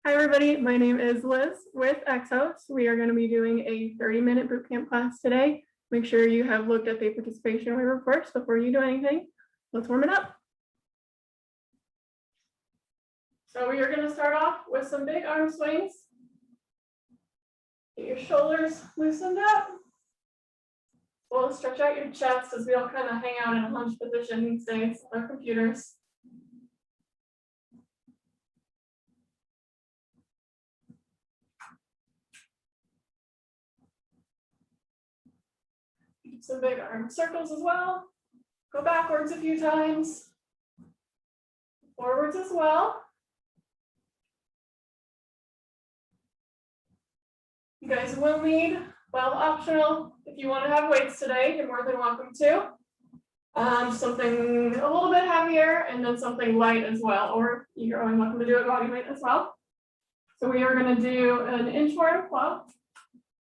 Hi, everybody. My name is Liz with Exos. We are going to be doing a 30-minute bootcamp class today. Make sure you have looked at the participation waiver first before you do anything. Let's warm it up. So we are going to start off with some big arm swings. Get your shoulders loosened up. Well, stretch out your chest as we all kind of hang out in a hunch position these days on our computers. Some big arm circles as well. Go backwards a few times. Forwards as well. You guys will need, well, optional, if you want to have weights today, you're more than welcome to. Something a little bit heavier and then something light as well, or you're only welcome to do a body weight as well. So we are going to do an inchworm flow.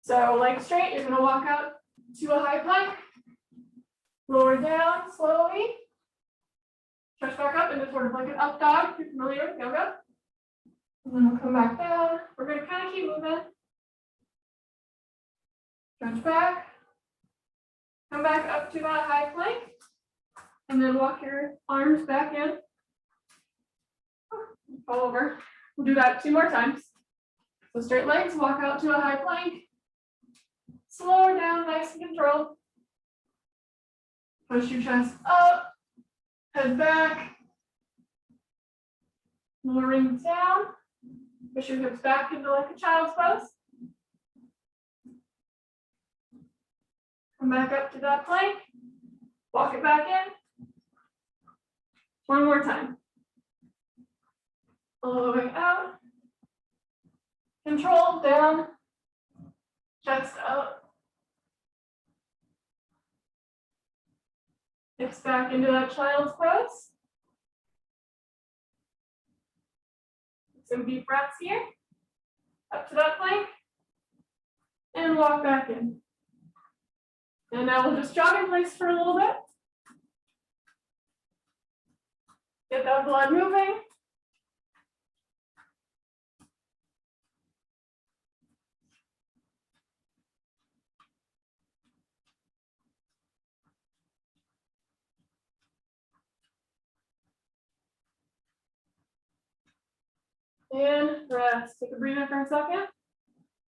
So legs straight, you're going to walk out to a high plank, lower down slowly, stretch back up into sort of like an up dog if you're familiar with yoga. And then we'll come back down. We're going to kind of keep moving. Stretch back, come back up to that high plank, and then walk your arms back in. Fall over. We'll do that 2 more times. So straight legs, walk out to a high plank. Slow her down, nice and controlled. Push your chest up, head back. Lowering down. Push your hips back into like a child's pose. Come back up to that plank. Walk it back in. 1 more time. All the way out. Control down. Chest up. Hips back into that child's pose. Some deep breaths here. Up to that plank. And walk back in. And now we'll just jog in place for a little bit. Get that blood moving. And rest. Take a breather for a second.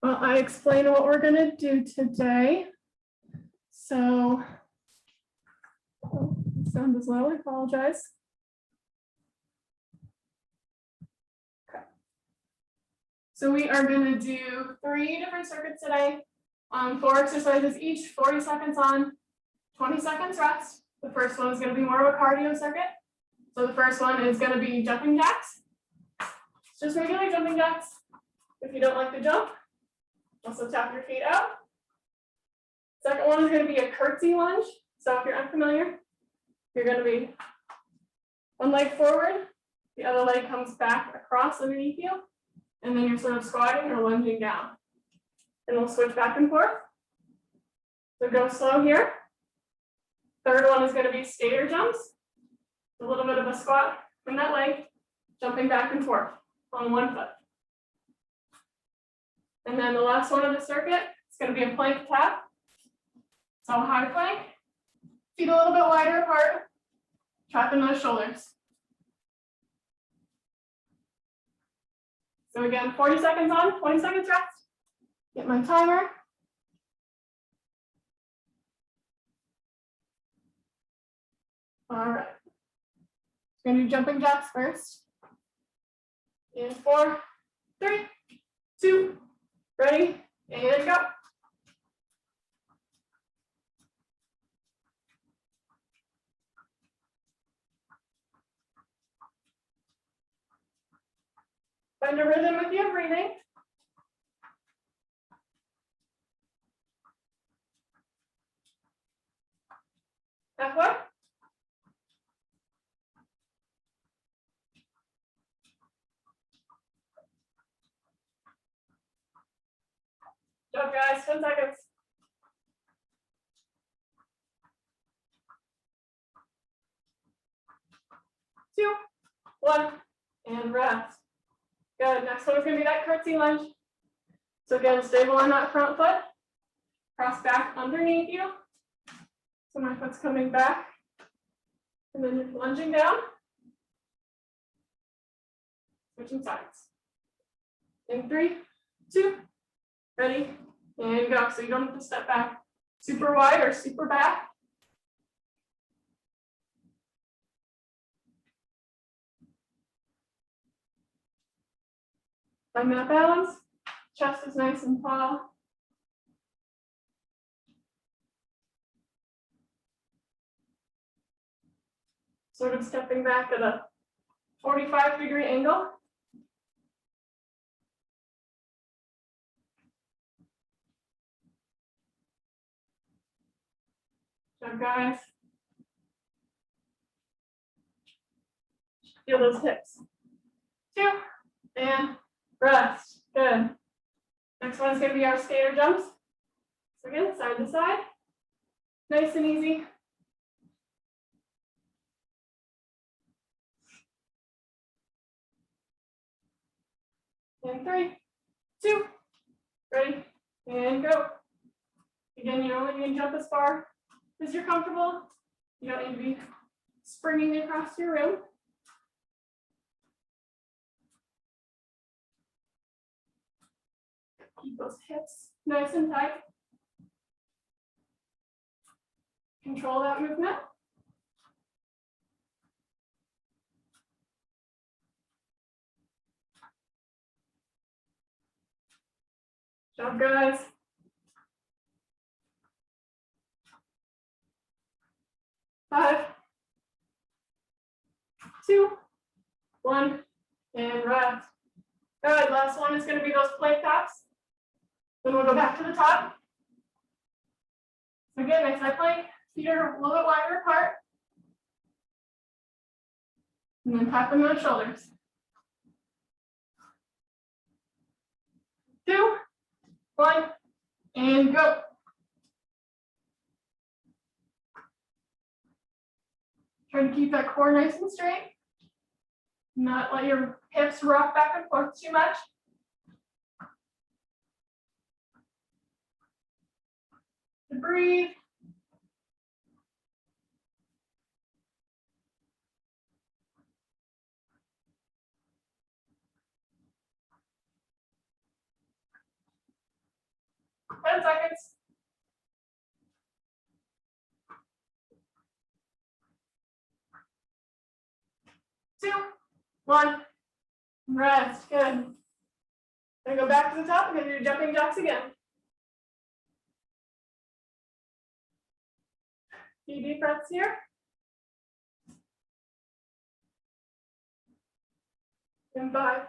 Well, I explained what we're going to do today. So, sound is low, I apologize. Okay. So we are going to do 3 different circuits today. 4 exercises each, 40 seconds on, 20 seconds rest. The first one is going to be more of a cardio circuit. So the first one is going to be jumping jacks. It's just regular jumping jacks. If you don't like to jump, also tap your feet out. Second one is going to be a curtsy lunge. So if you're unfamiliar, you're going to be 1 leg forward, the other leg comes back across underneath you, and then you're sort of squatting or lunging down. And we'll switch back and forth. So go slow here. Third one is going to be skater jumps. A little bit of a squat from that leg, jumping back and forth on 1 foot. And then the last one of the circuit is going to be a plank tap. So high plank, feet a little bit wider apart, trapping those shoulders. So again, 40 seconds on, 20 seconds rest. Get my timer. All right. We're going to do jumping jacks first. In 4, 3, 2, ready, and go. Find a rhythm with your breathing. Halfway. Jump, guys, 10 seconds. 2, 1, and rest. Good. Next one is going to be that curtsy lunge. So again, stable on that front foot. Cross back underneath you. So my foot's coming back. And then you're lunging down. Switching sides. In 3, 2, ready, and go. So you don't have to step back super wide or super back. Find that balance. Chest is nice and tall. Sort of stepping back at a 45-degree angle. Good job, guys. Feel those hips. 2, and rest. Good. Next one is going to be our skater jumps. So again, side to side. Nice and easy. In 3, 2, ready, and go. Again, you're only going to jump as far as you're comfortable. You don't need to be springing across your room. Keep those hips nice and tight. Control that movement. Good job, guys. 5, 2, 1, and rest. Good. Last one is going to be those plank taps. Then we'll go back to the top. So again, nice high plank. Feet are a little bit wider apart. And then tap them on the shoulders. 2, 1, and go. Try to keep that core nice and straight. Not let your hips rock back and forth too much. Breathe. Ten seconds. 2, 1, rest. Good. Gonna go back to the top. We're gonna do jumping jacks again. Few deep breaths here. In 5,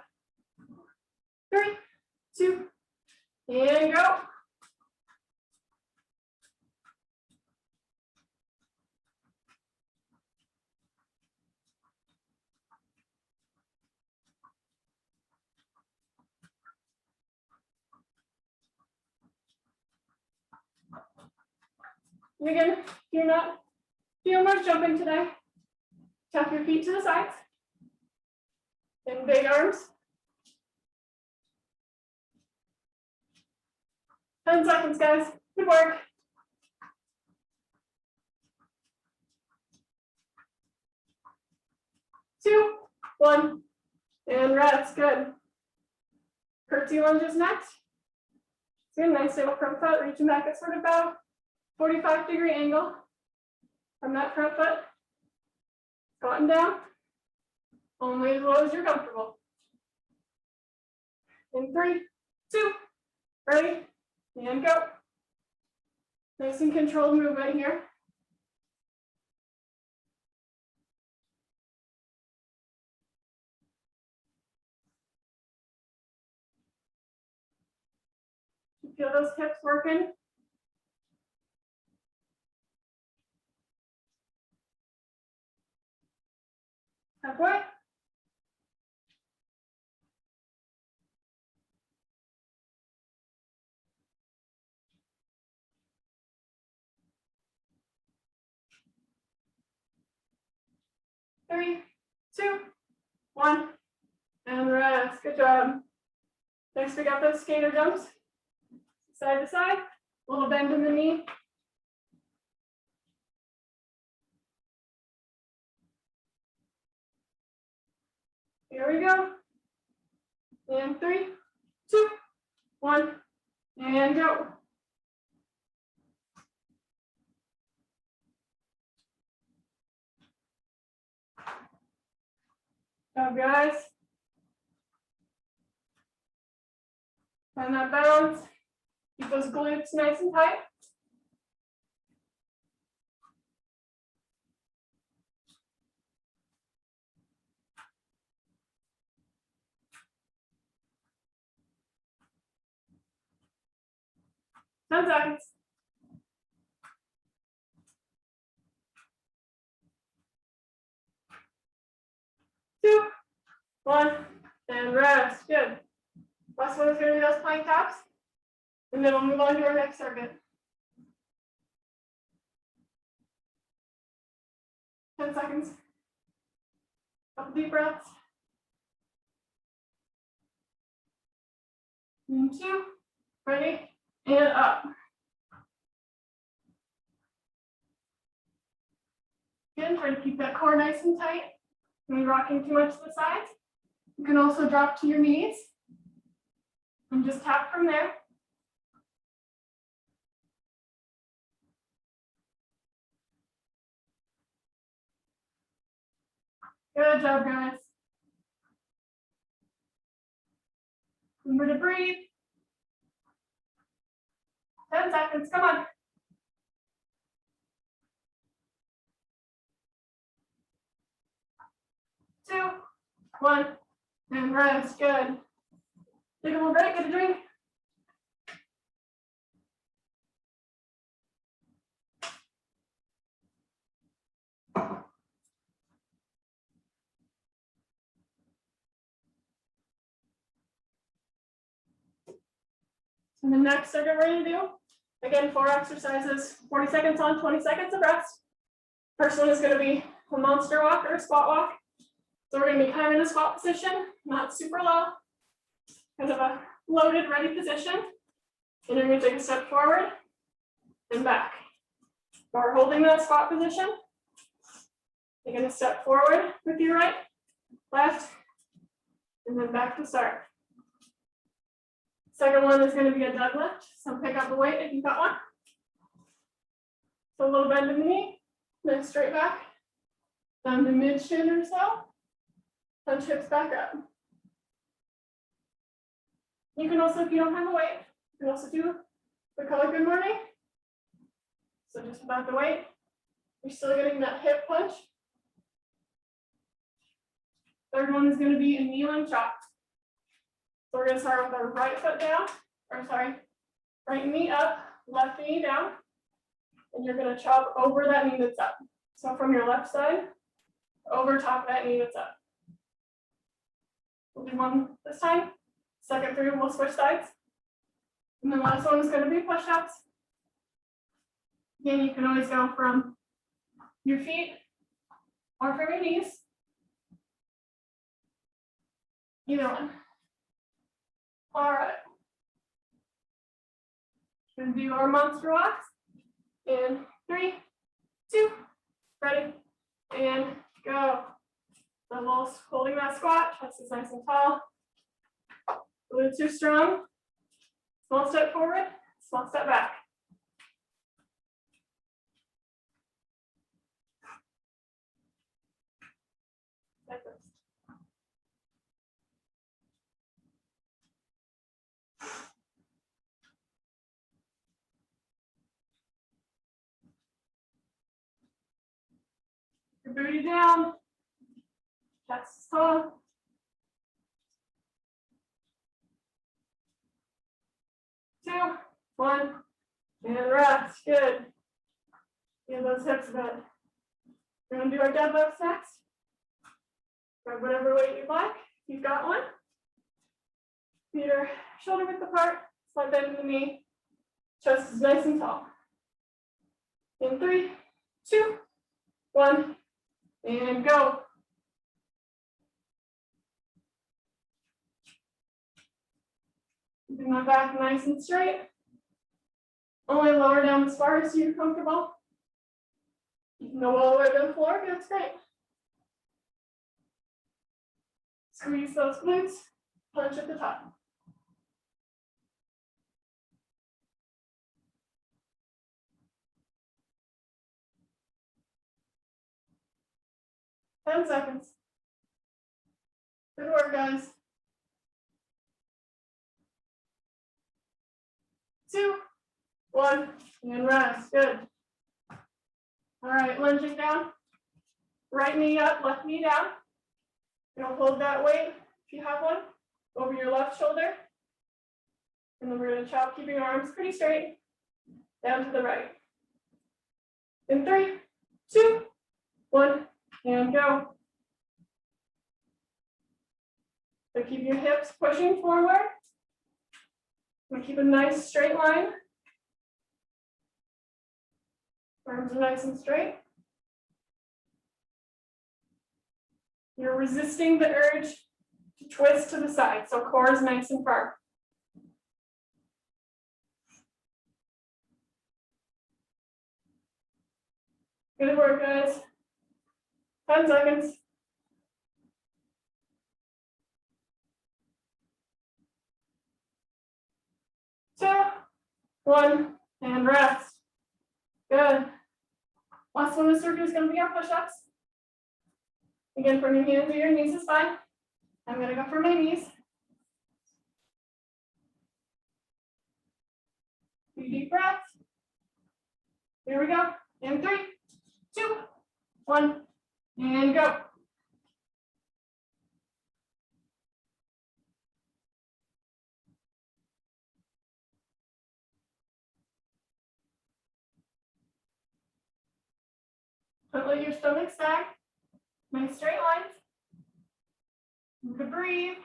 3, 2, and go. And again, if you're not feeling much jumping today, tap your feet to the sides. And big arms. 10 seconds, guys. Good work. Two, 1, and rest. Good. Curtsy lunges next. So nice stable front foot, reaching back at sort of about 45-degree angle from that front foot. Squatting down. Only as low as you're comfortable. In 3, 2, ready, and go. Nice and controlled movement here. You feel those hips working? Halfway. Three, 2, 1, and rest. Good. Good job. Next, we got those skater jumps. Side to side, a little bend in the knee. Here we go. And 3, 2, 1, and go. Good job, guys. Find that balance. Keep those glutes nice and tight. Ten seconds. 2, 1, and rest. Good. Last one is going to be those plank taps. And then we'll move on to our next circuit. 10 seconds. Couple deep breaths. And 2, ready, and up. Again, try to keep that core nice and tight. When you're rocking too much to the sides, you can also drop to your knees and just tap from there. Good job, guys. Remember to breathe. 10 seconds, come on. 2, 1, and rest. Good. Take a little break, get a drink. And the next circuit we're going to do, again, 4 exercises, 40 seconds on, 20 seconds of rest. First one is going to be a monster walk or a squat walk. So we're going to be kind of in a squat position, not super low, kind of a loaded, ready position. And you're going to take a step forward and back. While we're holding that squat position, you're going to step forward with your right, left, and then back to start. Second one is going to be a deadlift. So pick up the weight if you've got one. So a little bend in the knee, then straight back, down to mid shin or so. Punch hips back up. You can also, if you don't have a weight, you can also do the color good morning. So just without the weight, you're still getting that hip punch. Third one is going to be a kneeling chop. So we're going to start with our right foot down, right knee up, left knee down, and you're going to chop over that knee that's up. So from your left side, over top of that knee that's up. We'll do one this time. Second three, we'll switch sides. And the last one is going to be push-ups. Again, you can always go from your feet or from your knees. Either one. All right. We're going to do our monster walks in 3, 2, ready, and go. Doubles, holding that squat, chest is nice and tall. Glutes are strong. Small step forward, small step back. Like this. Your booty down. Chest is tall. Two, one, and rest. Good. Give those hips a bit. We're going to do our deadlifts next. Grab whatever weight you'd like. If you've got one. Feet are shoulder width apart. Slight bend in the knee. Chest is nice and tall. In 3, 2, 1, and go. Keeping my back nice and straight. Only lower down as far as you're comfortable. You can go all the way to the floor, that's great. Squeeze those glutes, punch at the top. Ten seconds. Good work, guys. 2, 1, and rest. Good. All right, lunging down. Right knee up, left knee down. You're gonna hold that weight, if you have one, over your left shoulder. And then we're gonna chop, keeping your arms pretty straight, down to the right. In 3, 2, 1, and go. So keep your hips pushing forward. And keep a nice straight line. Arms are nice and straight. You're resisting the urge to twist to the side, so core is nice and firm. Good work, guys. 10 seconds. Two, 1, and rest. Good. Last one of the circuit is going to be our push-ups. Again, from your hands to your knees is fine. I'm going to go for my knees. 2 deep breaths. Here we go. In 3, 2, 1, and go. Don't let your stomach sag. Nice straight lines. You can breathe.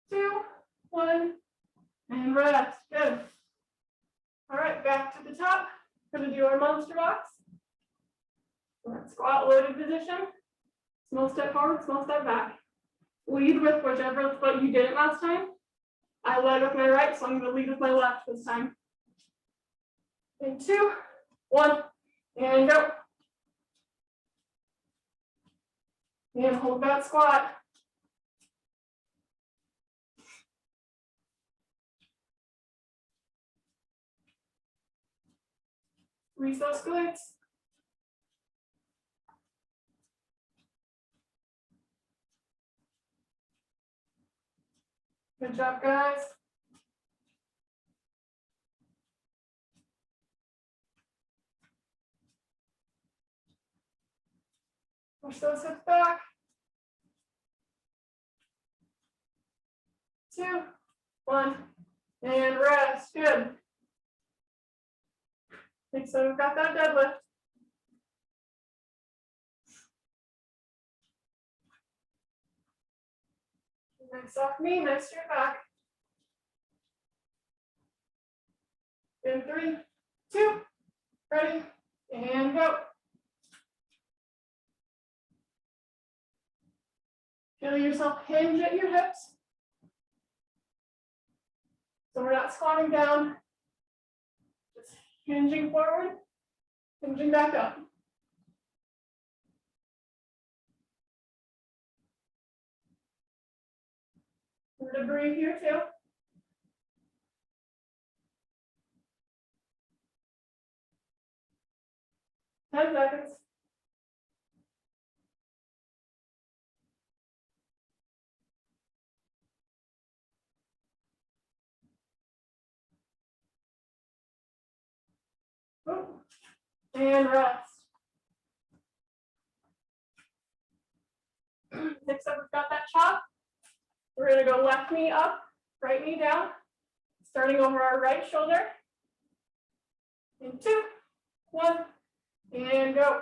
Two, 1, and rest. Good. All right, back to the top. We're going to do our monster box. Squat loaded position. Small step forward, small step back. Lead with whichever foot you did it last time. I led with my right, so I'm going to lead with my left this time. In 2, 1, and go. And hold that squat. Squeeze those glutes. Good job, guys. Push those hips back. 2, 1, and rest. Good. Think so. We've got that deadlift. Nice soft knee, nice straight back. In 3, 2, ready, and go. Feel yourself hinge at your hips. So we're not squatting down, just hinging forward, hinging back up. We're going to breathe here too. Ten seconds. And rest. Next up, we've got that chop. We're going to go left knee up, right knee down, starting over our right shoulder. In 2, 1, and go.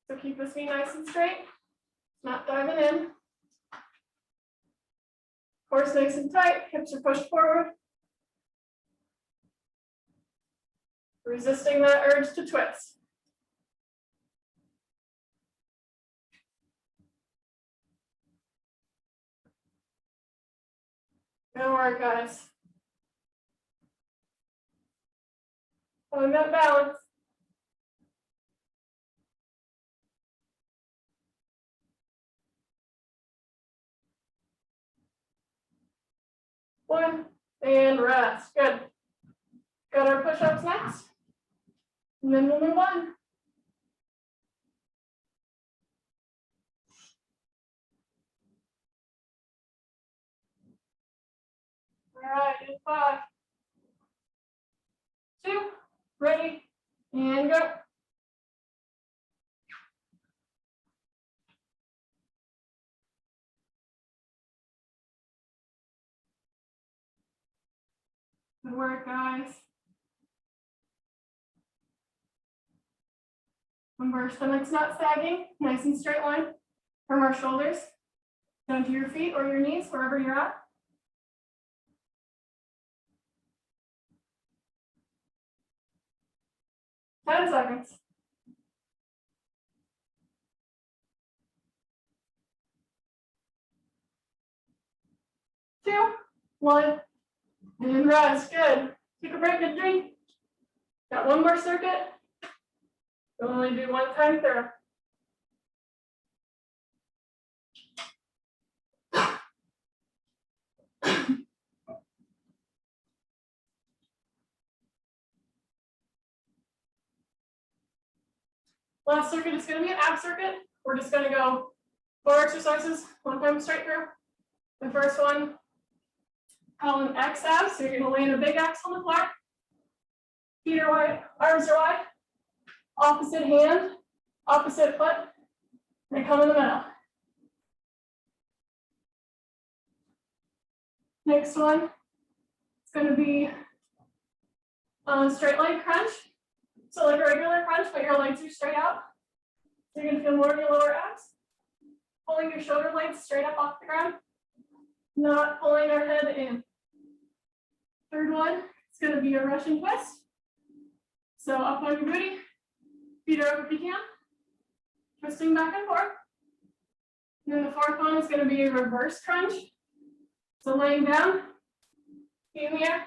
So keep this knee nice and straight, not diving in. Course nice and tight, hips are pushed forward. Resisting that urge to twist. Good work, guys. Find that balance. One, and rest. Good. Got our push-ups next. And then we'll move on. All right, in 5, 2, ready, and go. Good work, guys. Remember, our stomach's not sagging, nice and straight line from our shoulders down to your feet or your knees, wherever you're at. 10 seconds. 2, 1, and rest. Good. Take a break and drink. Got one more circuit. You'll only do one time through. Last circuit is going to be an ab circuit. We're just going to go 4 exercises, one time straight through. The first one, call an X ab. So you're going to land a big X on the floor. Feet are wide, arms are wide. Opposite hand, opposite foot. They come in the middle. Next one, it's going to be straight leg crunch. So like a regular crunch, but your legs are straight out. So you're going to feel more in your lower abs. Pulling your shoulder blades straight up off the ground. Not pulling our head in. Third one, it's going to be a Russian twist. So up on your booty, feet are up if you can. Twisting back and forth. And then the fourth one is going to be a reverse crunch. So laying down, feet in the air.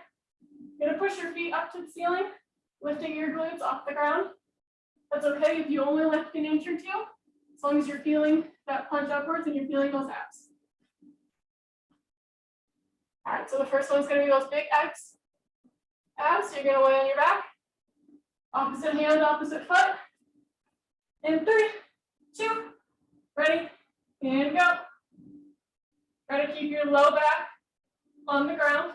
You're going to push your feet up to the ceiling, lifting your glutes off the ground. That's okay if you only lift an inch or 2, as long as you're feeling that punch upwards and you're feeling those abs. All right, so the first one's going to be those big X abs. So you're going to lay on your back, opposite hand, opposite foot. In 3, 2, ready, and go. Try to keep your low back on the ground.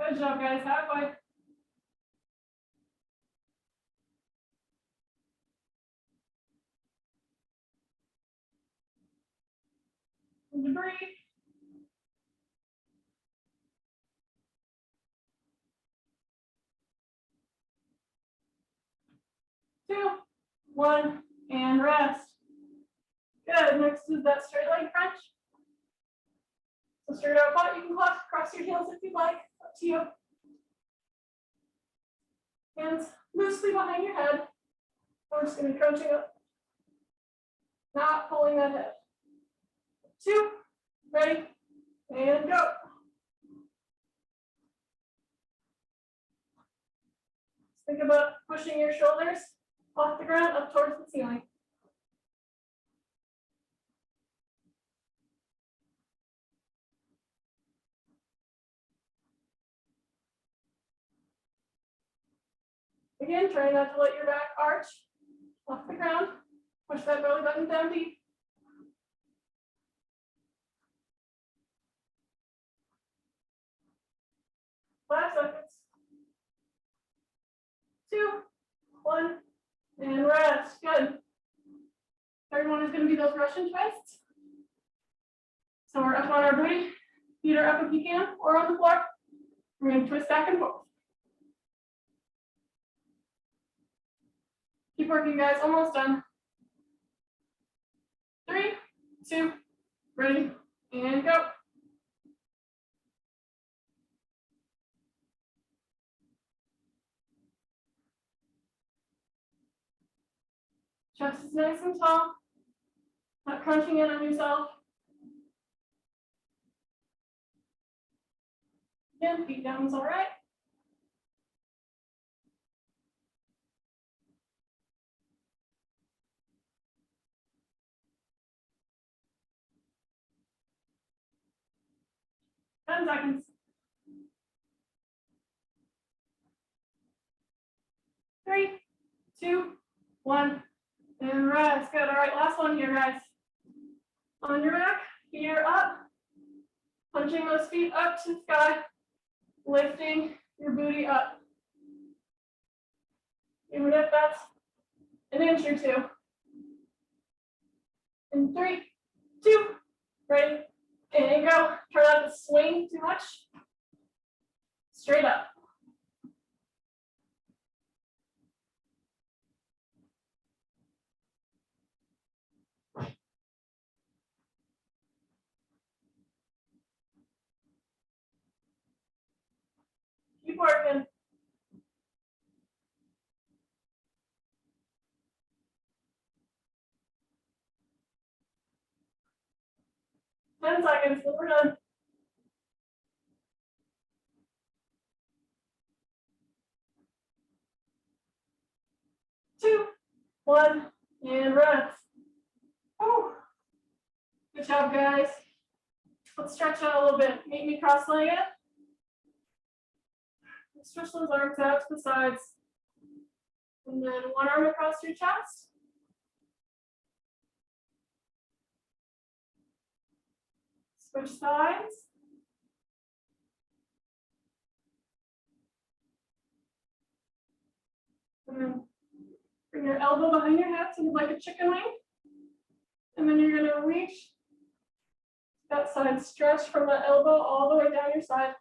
Good job, guys. Halfway. And breathe. 2, 1, and rest. Good. Next is that straight leg crunch. So straight out butt, you can cross your heels if you'd like. Up to you. Hands loosely behind your head. We're just going to be crunching up. Not pulling that head. 2, ready, and go. Think about pushing your shoulders off the ground up towards the ceiling. Again, try not to let your back arch off the ground. Push that belly button down deep. Five seconds. 2, 1, and rest. Good. Third one is going to be those Russian twists. So we're up on our booty. Feet are up if you can, or on the floor. We're going to twist back and forth. Keep working, guys. Almost done. 3, 2, ready, and go. Chest is nice and tall. Not crunching in on yourself. Again, feet down is all right. Ten seconds. 3, 2, 1, and rest. Good. All right, last one here, guys. On your back, feet are up. Punching those feet up to the sky. Lifting your booty up. Even if that's an inch or two. In 3, 2, ready, and go. Try not to swing too much. Straight up. Keep working. Ten seconds, then we're done. 2, 1, and rest. Oh, good job, guys. Let's stretch out a little bit. Meet me cross-legged. Stretch those arms out to the sides. And then one arm across your chest. Switch sides. And then bring your elbow behind your head so you like a chicken wing. And then you're going to reach that side, stretch from the elbow all the way down your side.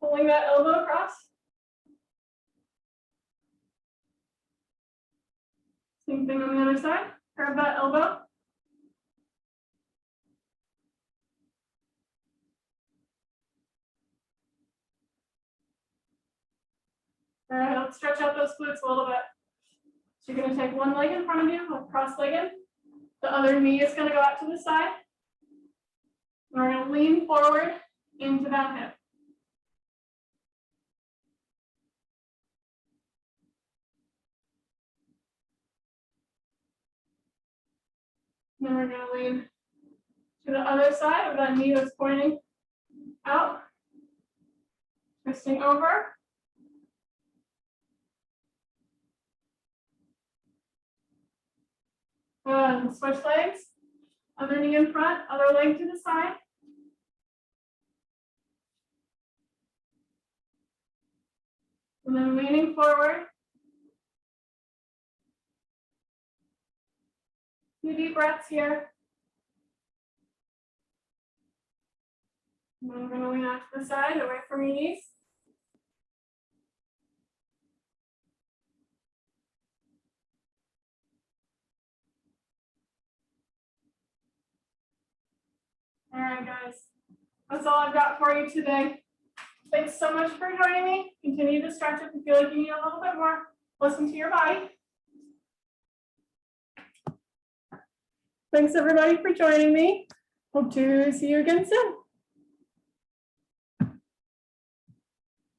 Pulling that elbow across. Same thing on the other side. Grab that elbow. All right, let's stretch out those glutes a little bit. So you're going to take one leg in front of you, cross-legged. The other knee is going to go out to the side. And we're going to lean forward into that hip. Then we're going to lean to the other side of that knee that's pointing out. Twisting over. Good. Switch legs. Other knee in front, other leg to the side. And then leaning forward. Few deep breaths here. And then we're going to lean out to the side, away from your knees. All right, guys. That's all I've got for you today. Thanks so much for joining me. Continue to stretch if you feel like you need a little bit more. Listen to your body. Thanks everybody for joining me. Hope to see you again soon.